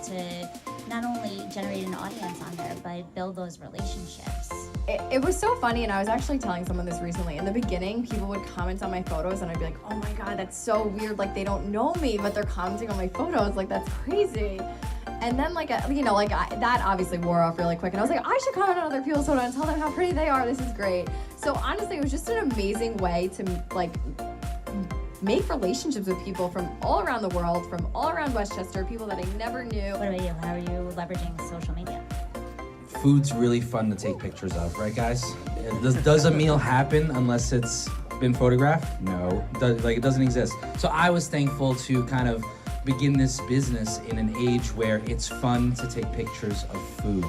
to not only generate an audience on there, but build those relationships? It was so funny, and I was actually telling someone this recently. In the beginning, people would comment on my photos, and I'd be like, oh my God, that's so weird. Like, they don't know me, but they're commenting on my photos. Like, that's crazy. And then, that obviously wore off really quick. And I was like, I should comment on other people's photos and tell them how pretty they are. This is great. So honestly, it was just an amazing way to, make relationships with people from all around the world, from all around Westchester, people that I never knew. What about you? How are you leveraging social media? Food's really fun to take pictures of, right, guys? Does a meal happen unless it's been photographed? No, it doesn't exist. So I was thankful to kind of begin this business in an age where it's fun to take pictures of food.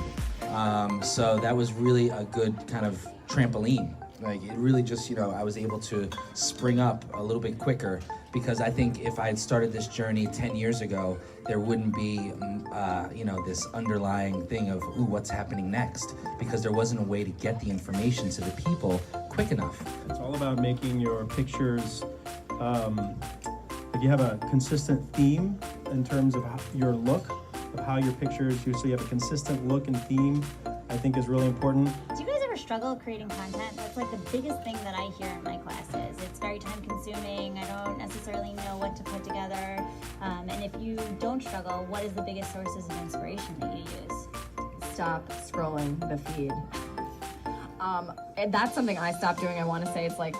So that was really a good kind of trampoline. Like, it really just, I was able to spring up a little bit quicker, because I think if I had started this journey 10 years ago, there wouldn't be, this underlying thing of, ooh, what's happening next? Because there wasn't a way to get the information to the people quick enough. It's all about making your pictures, if you have a consistent theme in terms of your look, of how your pictures, so you have a consistent look and theme, I think is really important. Do you guys ever struggle creating content? That's like the biggest thing that I hear in my classes. It's very time consuming. I don't necessarily know what to put together. And if you don't struggle, what is the biggest sources of inspiration that you use? Stop scrolling the feed. And that's something I stopped doing. I want to say it's like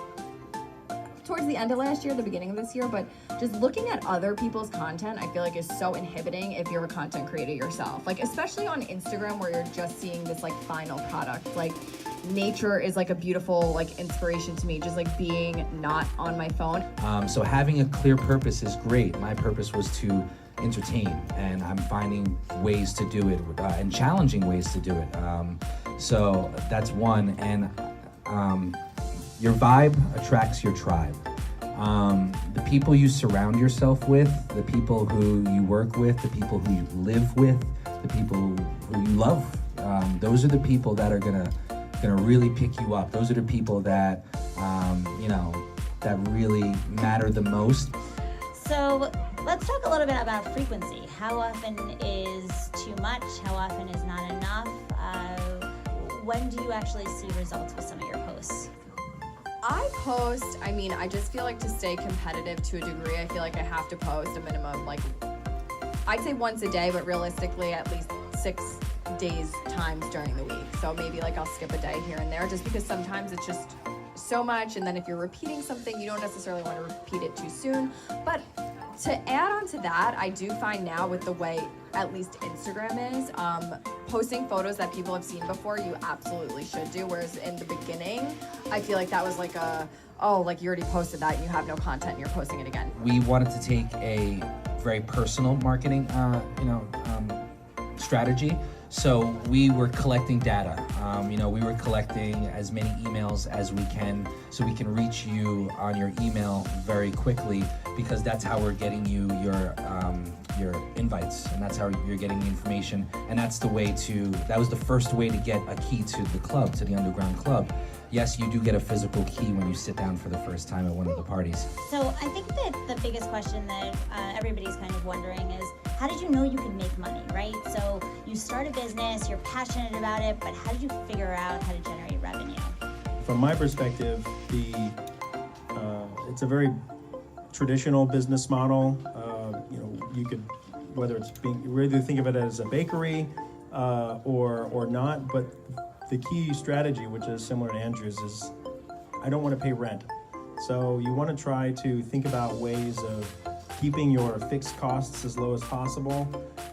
towards the end of last year, the beginning of this year, but just looking at other people's content, I feel like is so inhibiting if you're a content creator yourself. Like, especially on Instagram, where you're just seeing this like final product. Like, nature is like a beautiful like inspiration to me, just like being not on my phone. So having a clear purpose is great. My purpose was to entertain, and I'm finding ways to do it, and challenging ways to do it. So that's one, and your vibe attracts your tribe. The people you surround yourself with, the people who you work with, the people who you live with, the people who you love, those are the people that are gonna really pick you up. Those are the people that that really matter the most. So let's talk a little bit about frequency. How often is too much? How often is not enough? When do you actually see results with some of your posts? I post, I just feel like to stay competitive to a degree, I feel like I have to post a minimum, I'd say once a day, but realistically at least 6 days times during the week. So maybe I'll skip a day here and there, just because sometimes it's just so much, and then if you're repeating something, you don't necessarily want to repeat it too soon. But to add on to that, I do find now with the way at least Instagram is, posting photos that people have seen before, you absolutely should do. Whereas in the beginning, I feel like that was like you already posted that and you have no content and you're posting it again. We wanted to take a very personal marketing, strategy. So we were collecting data. We were collecting as many emails as we can, so we can reach you on your email very quickly, because that's how we're getting you your invites, and that's how you're getting the information. And that was the first way to get a key to the club, to the Underground Club. Yes, you do get a physical key when you sit down for the first time at one of the parties. So I think that the biggest question that everybody's kind of wondering is, how did you know you could make money, right? So you start a business, you're passionate about it, but how did you figure out how to generate revenue? From my perspective, it's a very traditional business model. You could, whether you think of it as a bakery or not, but the key strategy, which is similar to Andrew's, is I don't want to pay rent. So you want to try to think about ways of keeping your fixed costs as low as possible,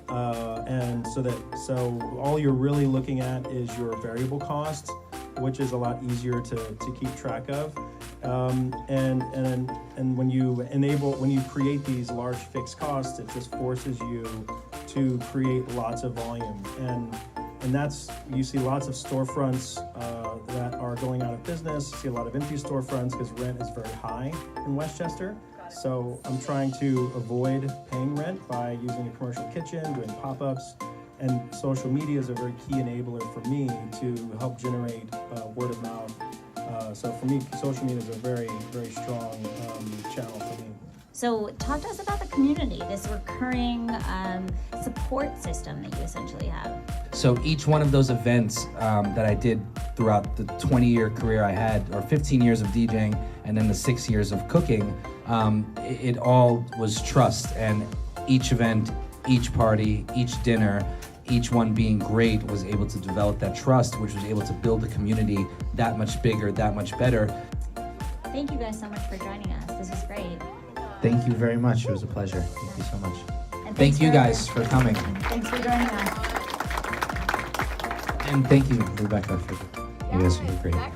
and so all you're really looking at is your variable costs, which is a lot easier to keep track of. And when you create these large fixed costs, it just forces you to create lots of volume, and that's, you see lots of storefronts that are going out of business. You see a lot of empty storefronts because rent is very high in Westchester. So I'm trying to avoid paying rent by using a commercial kitchen, doing pop-ups, and social media is a very key enabler for me to help generate word of mouth. So for me, social media is a very, very strong channel for me. So talk to us about the community, this recurring support system that you essentially have. So each one of those events that I did throughout the 20-year career I had, or 15 years of DJing, and then the 6 years of cooking, it all was trust. And each event, each party, each dinner, each one being great was able to develop that trust, which was able to build a community that much bigger, that much better. Thank you guys so much for joining us. This was great. Thank you very much. It was a pleasure. Thank you so much. And Thank thanks you guys for coming. Thanks for joining us. And thank you, Rebecca, for you guys are great. Back